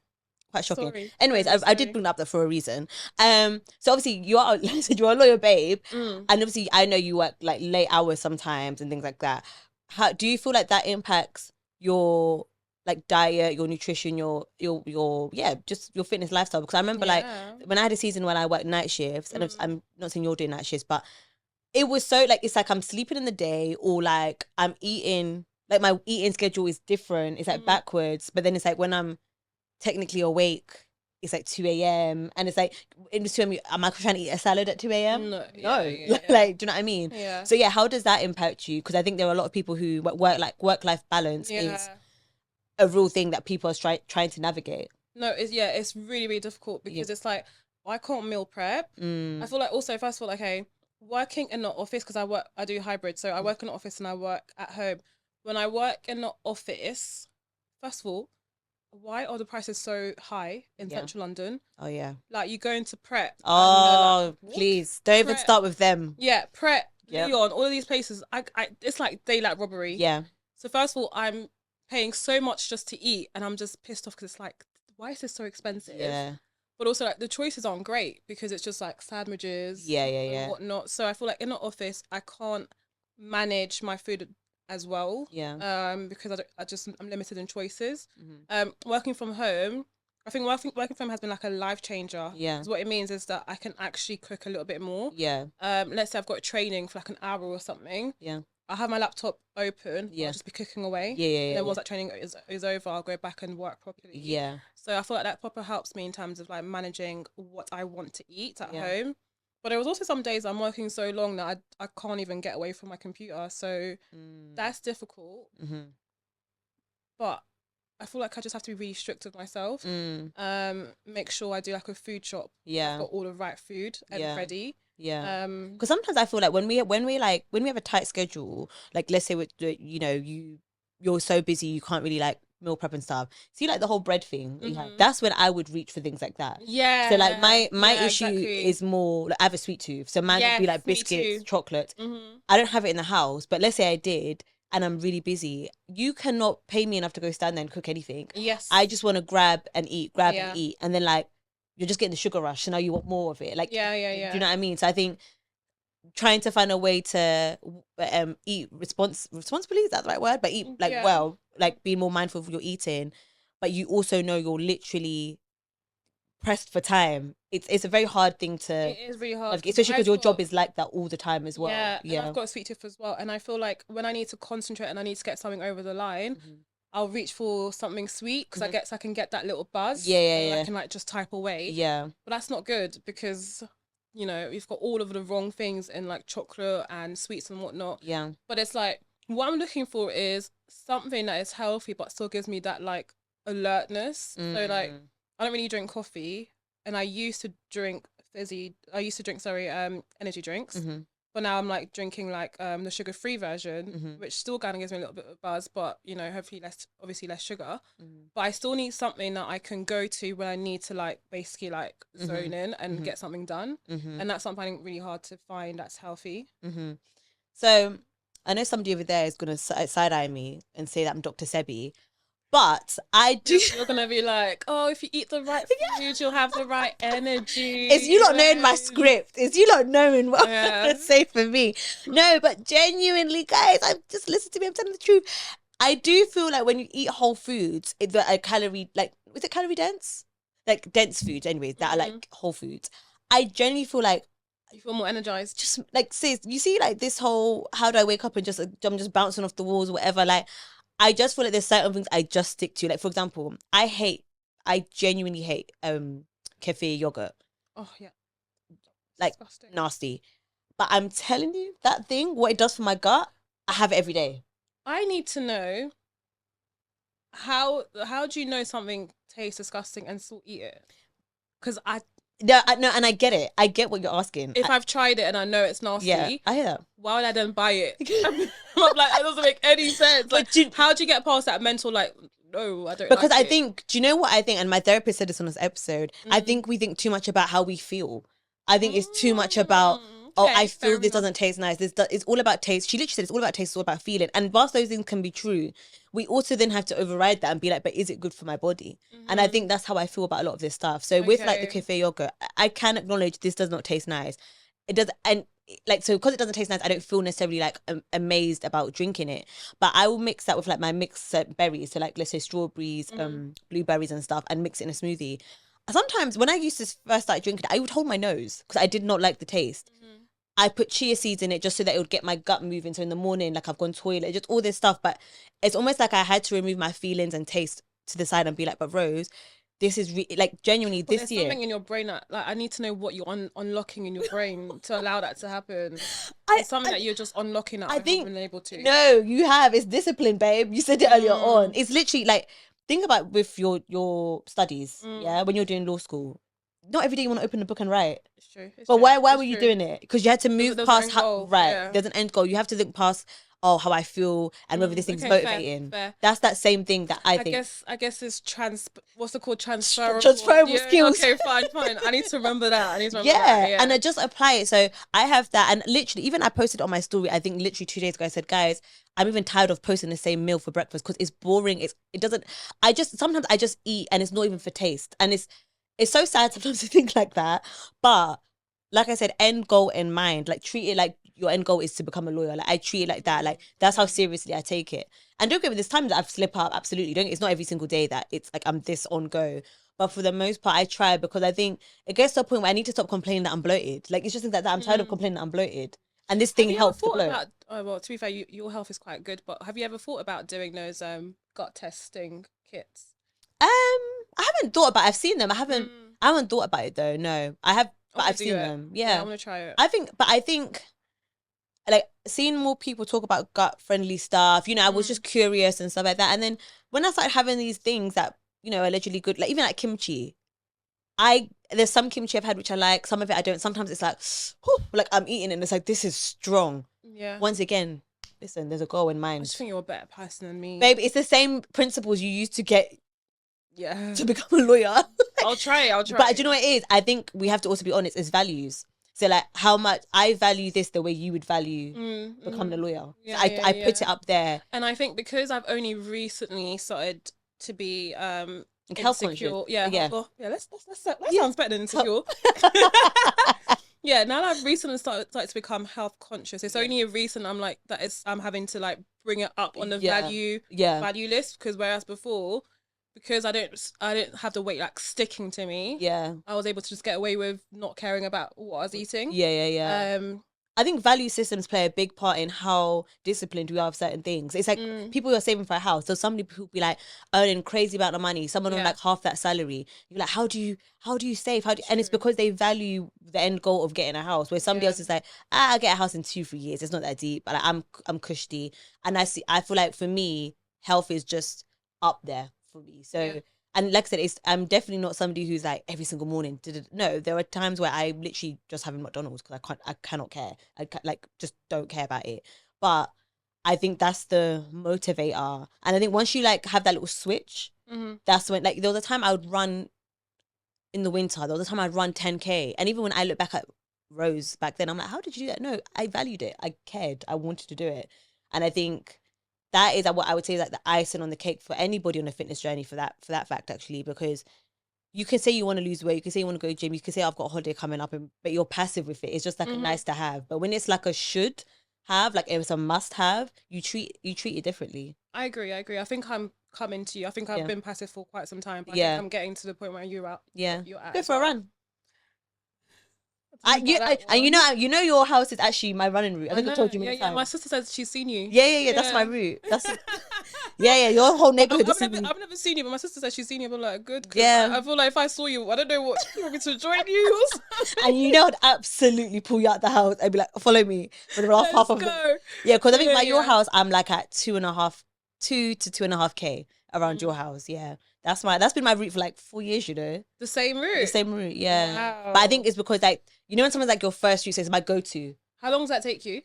Quite shocking. Sorry. Anyways, I did bring that up for a reason. So obviously you're a lawyer, babe. And obviously I know you work like late hours sometimes and things like that. How do you feel like that impacts your like diet, your nutrition, your just your fitness lifestyle? Because I remember like when I had a season when I worked night shifts, and I'm not saying you're doing night shifts, but it was so like, it's like I'm sleeping in the day, or like I'm eating, like my eating schedule is different. It's like backwards, but then it's like when I'm technically awake, it's like 2 a.m. and it's like in between, am I trying to eat a salad at 2 a.m? No. Like, do you know what I mean? Yeah. So how does that impact you? Because I think there are a lot of people who work-life balance is a real thing that people are trying to navigate. No, it's really, really difficult, because it's like, I can't meal prep. I feel like also, first of all, okay, working in the office, because I do hybrid, so I work in the office and I work at home. When I work in the office, first of all, why are the prices so high in central London? Oh yeah. Like, you go into Pret. Oh, like, please. Don't even start with them. Yeah, Pret, Leon, all of these places, it's like daylight robbery. Yeah. So first of all, I'm paying so much just to eat, and I'm just pissed off, because it's like, why is this so expensive? Yeah. But also, like, the choices aren't great, because it's just like sandwiches and whatnot. So I feel like in the office, I can't manage my food as well. Yeah. Because I'm limited in choices. Working from home, I think working from home has been like a life changer. Yeah. Because what it means is that I can actually cook a little bit more. Yeah. Let's say I've got a training for like an hour or something. Yeah. I'll have my laptop open. Yeah. I'll just be cooking away. Yeah. And then once that training is over, I'll go back and work properly. Yeah. So I feel like that proper helps me in terms of like managing what I want to eat at home. But there was also some days I'm working so long that I can't even get away from my computer. So that's difficult. But I feel like I just have to be really strict with myself. Make sure I do like a food shop. Yeah. I've got all the right food and ready. Yeah. Because sometimes I feel like when we have a tight schedule, like let's say you're so busy you can't really like meal prep and stuff. See, like the whole bread thing, that's when I would reach for things like that. Yeah. So like my issue is more like, I have a sweet tooth, so mine would be like biscuits, chocolate. I don't have it in the house, but let's say I did and I'm really busy, you cannot pay me enough to go stand there and cook anything. Yes. I just want to grab and eat, and then like you're just getting the sugar rush, so now you want more of it. Like, do you know what I mean? So I think trying to find a way to eat responsibly, is that the right word? But eat well, like being more mindful of your eating, but you also know you're literally pressed for time. It's a very hard thing to. It is really hard, especially because your job is like that all the time as well. Yeah. And I've got a sweet tooth as well, and I feel like when I need to concentrate and I need to get something over the line, I'll reach for something sweet because I guess I can get that little buzz. Yeah. I can like just type away. Yeah. But that's not good because, you know, we've got all of the wrong things in like chocolate and sweets and whatnot. Yeah. But it's like, what I'm looking for is something that is healthy but still gives me that like alertness. So like, I don't really drink coffee, and I used to drink energy drinks. But now I'm like drinking like the sugar-free version, which still kind of gives me a little bit of buzz, but you know, hopefully less sugar. But I still need something that I can go to when I need to like basically like zone in and get something done. And that's something really hard to find that's healthy. So I know somebody over there is gonna side-eye me and say that I'm Dr. Sebi, but I do. You're gonna be like, oh, if you eat the right food, you'll have the right energy. It's you not knowing my script. It's you not knowing what I'm gonna say for me. No, but genuinely, guys, I'm just listen to me. I'm telling the truth. I do feel like when you eat whole foods, it's a calorie like is it calorie dense? Like dense foods, anyways, that are like whole foods. I genuinely feel like you feel more energized. Just like sis, you see, like this whole how do I wake up and just I'm just bouncing off the walls, or whatever. Like I just feel like there's certain things I just stick to. Like for example, I genuinely hate kefir yogurt. Oh yeah, like disgusting. Nasty. But I'm telling you, that thing, what it does for my gut, I have it every day. I need to know how do you know something tastes disgusting and still eat it? Because no, and I get it. I get what you're asking. If I've tried it and I know it's nasty, yeah, I hear that. Why would I then buy it? I'm like, it doesn't make any sense. Like, how do you get past that mental like? No, I don't. Because like I think, do you know what I think? And my therapist said this on this episode. I think we think too much about how we feel. I think it's too much about. Okay, I feel this doesn't taste nice. It's all about taste. She literally said it's all about taste. It's all about feeling. And whilst those things can be true, we also then have to override that and be like, but is it good for my body? And I think that's how I feel about a lot of this stuff. So with like the kefir yogurt, I can acknowledge this does not taste nice. It does, and like so because it doesn't taste nice, I don't feel necessarily like amazed about drinking it. But I will mix that with like my mixed berries, so like let's say strawberries, blueberries and stuff, and mix it in a smoothie. Sometimes when I used to first start drinking it, I would hold my nose because I did not like the taste. I put chia seeds in it just so that it would get my gut moving. So in the morning, like I've gone toilet, just all this stuff. But it's almost like I had to remove my feelings and taste to the side and be like, but Rose, this is like genuinely but this year. Something in your brain that like I need to know what you're unlocking in your brain to allow that to happen. It's something that you're just unlocking that I think haven't been able to. No, you have. It's discipline, babe. You said it earlier on. It's literally like think about with your studies. Yeah, when you're doing law school. Not every day you want to open a book and write. It's true. But why were you doing it? Because you had to move past there's an end goal. You have to think past how I feel and whether this thing's motivating. Fair. That's that same thing that I think. I guess it's what's it called? Transferable skills. Okay, fine. I need to remember that. Yeah, and I just apply it. So I have that, and literally, even I posted on my story. I think literally 2 days ago, I said, guys, I'm even tired of posting the same meal for breakfast because it's boring. It doesn't. Sometimes I just eat, and it's not even for taste, and it's so sad sometimes to think like that, but like I said, end goal in mind. Like treat it like your end goal is to become a lawyer. Like I treat it like that. Like that's how seriously I take it. And don't get me, there's times that I've slipped up. Absolutely, don't. It's not every single day that it's like I'm this on go. But for the most part, I try because I think it gets to a point where I need to stop complaining that I'm bloated. Like it's just that I'm tired of complaining that I'm bloated. And this thing helps to bloat. Well, to be fair, your health is quite good. But have you ever thought about doing those gut testing kits? I haven't thought about it. I've seen them. I haven't thought about it though. No, I have, but I've seen them. Yeah, I want to try it. I think like seeing more people talk about gut friendly stuff, you know, I was just curious and stuff like that. And then when I started having these things that, you know, allegedly good, like even like kimchi, there's some kimchi I've had which I like, some of it I don't. Sometimes it's like, whew, like I'm eating it and it's like, this is strong. Yeah. Once again, listen, there's a goal in mind. I just think you're a better person than me. Babe, it's the same principles you used to get to become a lawyer. I'll try. But do you know what it is? I think we have to also be honest, it's values. So like how much I value this the way you would value becoming a lawyer. Yeah, so I put it up there. And I think because I've only recently started to be health conscious. That sounds better than insecure. Yeah, now that I've recently started to become health conscious, it's only a reason I'm having to like bring it up on the value list, because whereas before, because I didn't have the weight like sticking to me. Yeah, I was able to just get away with not caring about what I was eating. Yeah. I think value systems play a big part in how disciplined we are of certain things. It's like people who are saving for a house. So somebody who be like earning crazy amount of money, someone on like half that salary. You're like, how do you save? And it's because they value the end goal of getting a house. Where somebody else is like, I'll get a house in 2-3 years. It's not that deep. But like, I'm cushy. And I feel like for me, health is just up there for me. So and like I said, I'm definitely not somebody who's like every single morning. No, there are times where I literally just having McDonald's because I cannot care. Like just don't care about it. But I think that's the motivator. And I think once you like have that little switch, that's when like there was a time I would run in the winter. There was a time I'd run 10K. And even when I look back at Rose back then, I'm like, how did you do that? No, I valued it. I cared. I wanted to do it. And I think that is what I would say is like the icing on the cake for anybody on a fitness journey for that fact, actually, because you can say you want to lose weight, you can say you want to go to gym, you can say I've got a holiday coming up, but you're passive with it. It's just like a nice to have. But when it's like a should have, like it's a must have, you treat it differently. I agree. I think I'm coming to you. I think I've been passive for quite some time, but I think I'm getting to the point where you're at. Yeah, you're at go for a run. And you know your house is actually my running route. I think I told you many times. My sister says she's seen you. Yeah. That's my route. That's your whole neighborhood. I've never seen you, but my sister says she's seen you. But like, good. Yeah. I feel like if I saw you, I don't know what you want me to join you. And you know, I'd absolutely pull you out the house. I'd be like, follow me for the last half of it. Yeah, because I think by your house, I'm like at 2 to 2.5K around your house. Yeah. That's been my route for like 4 years, you know. The same route, yeah. Wow. But I think it's because like, you know when someone's like your first route, so it's my go-to. How long does that take you?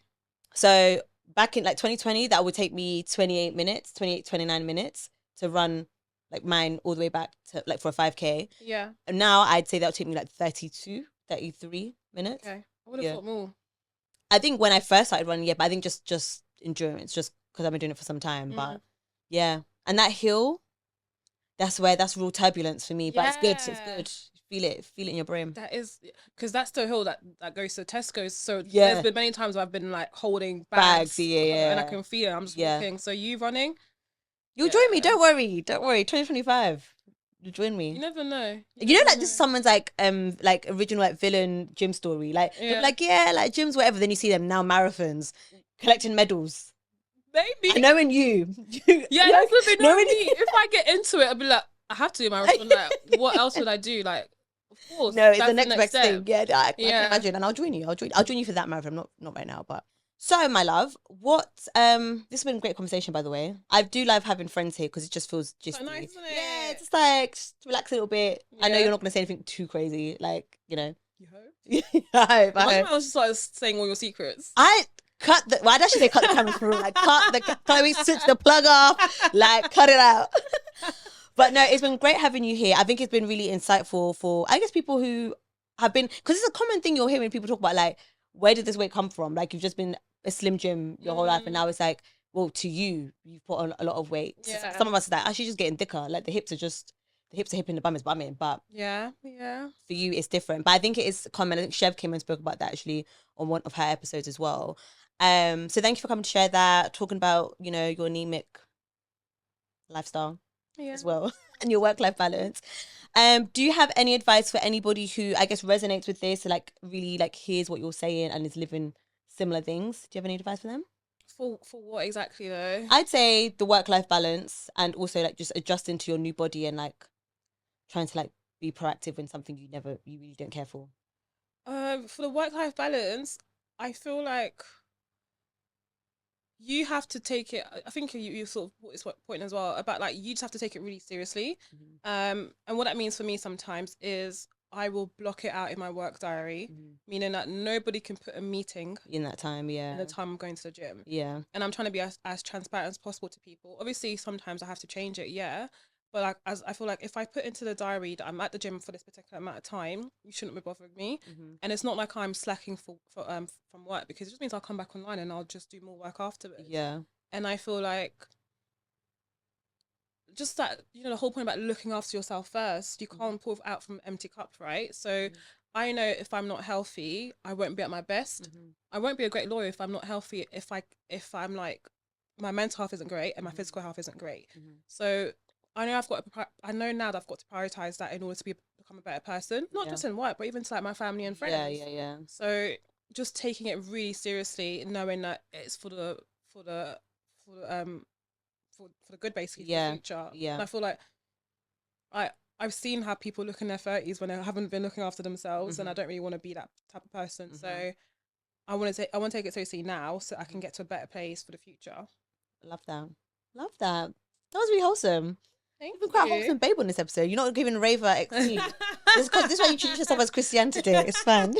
So back in like 2020, that would take me 29 minutes to run like mine all the way back to like for a 5K. Yeah. And now I'd say that would take me like 33 minutes. Okay. I would have thought more. I think when I first started running, but I think just endurance, just because I've been doing it for some time. But yeah. And that hill, that's real turbulence for me. But it's good. It's good. Feel it in your brain. That is, because that's the hill that goes to Tesco's. So there's been many times where I've been like holding bags. And I can feel it. I'm just walking. So you running? You'll join me. Don't worry. 2025. You'll join me. You never know. You know, like this is someone's like original like villain gym story. Like they're like like gyms, whatever. Then you see them now marathons, collecting medals. Maybe. And knowing you. That's what they know me. If I get into it, I'll be like, I have to do a marathon. Like, what else would I do? Like, of course. No, it's the next best thing. Yeah, I can imagine. And I'll join you. I'll join you for that marathon. Not right now, but. So, my love, this has been a great conversation, by the way. I do love having friends here because it just feels just nice, isn't it? Yeah, it's just like just relax a little bit. Yeah. I know you're not going to say anything too crazy, like, you know. You hope? I hope. I was just like saying all your secrets. I'd actually say cut the camera through, like can we switch the plug off, like cut it out. But no, it's been great having you here. I think it's been really insightful for, I guess, people who have been, because it's a common thing you'll hear when people talk about like, where did this weight come from? Like you've just been a slim gym your whole life, and now it's like, well, to you've put on a lot of weight. Yeah. Some of us are like, actually just getting thicker. Like the hips are hipping, the bum is bumming. But yeah, for you, it's different. But I think it is common. I think Chev came and spoke about that actually on one of her episodes as well. So thank you for coming to share that, talking about, you know, your anemic lifestyle as well and your work-life balance. Do you have any advice for anybody who I guess resonates with this, like really like hears what you're saying and is living similar things? Do you have any advice for them? For what exactly though? I'd say the work-life balance, and also like just adjusting to your new body and like trying to like be proactive when something you really don't care for. For the work-life balance, I feel like you have to take it. I think you sort of put this point as well about like you just have to take it really seriously. And what that means for me sometimes is I will block it out in my work diary, meaning that nobody can put a meeting in that time. In the time I'm going to the gym. And I'm trying to be as transparent as possible to people. Obviously, sometimes I have to change it. But like, as I feel like if I put into the diary that I'm at the gym for this particular amount of time, you shouldn't be bothering me. And it's not like I'm slacking from work, because it just means I'll come back online and I'll just do more work afterwards. And I feel like just that, you know, the whole point about looking after yourself first, you can't pour out from an empty cup, right? So I know if I'm not healthy, I won't be at my best. I won't be a great lawyer if I'm not healthy, if I'm like, my mental health isn't great and my physical health isn't great. So I know now that I've got to prioritize that in order to become a better person, not just in work, but even to like my family and friends. Yeah. So just taking it really seriously, knowing that it's for the good, basically, for the future. Yeah. And I feel like I've seen how people look in their 30s when they haven't been looking after themselves, and I don't really want to be that type of person. So I want to take it seriously now, so I can get to a better place for the future. Love that. That was really wholesome. Thank You've been quite you. wholesome babe on this episode. You're not giving Raver XT. this is why you introduce yourself as Christiane today. It's fun.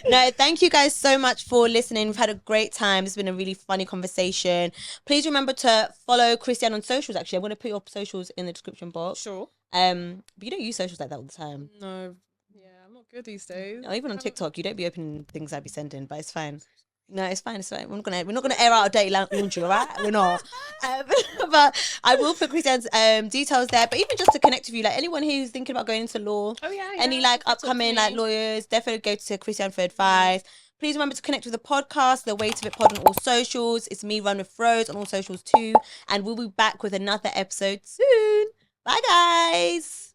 No, thank you guys so much for listening. We've had a great time. It's been a really funny conversation. Please remember to follow Christiane on socials. Actually, I'm going to put your socials in the description box. Sure. But you don't use socials like that all the time. No. Yeah, I'm not good these days. No, even on TikTok, you don't be opening things I'd be sending, but it's fine. No, it's fine. We're not gonna air out a dirty laundry, all right? We're not. But I will put Christiane's details there. But even just to connect with you, like anyone who's thinking about going into law, any like upcoming like lawyers, definitely go to Christiane for advice. Please remember to connect with the podcast, The Weight of It Pod, on all socials. It's me, Run with Rose, on all socials too. And we'll be back with another episode soon. Bye, guys.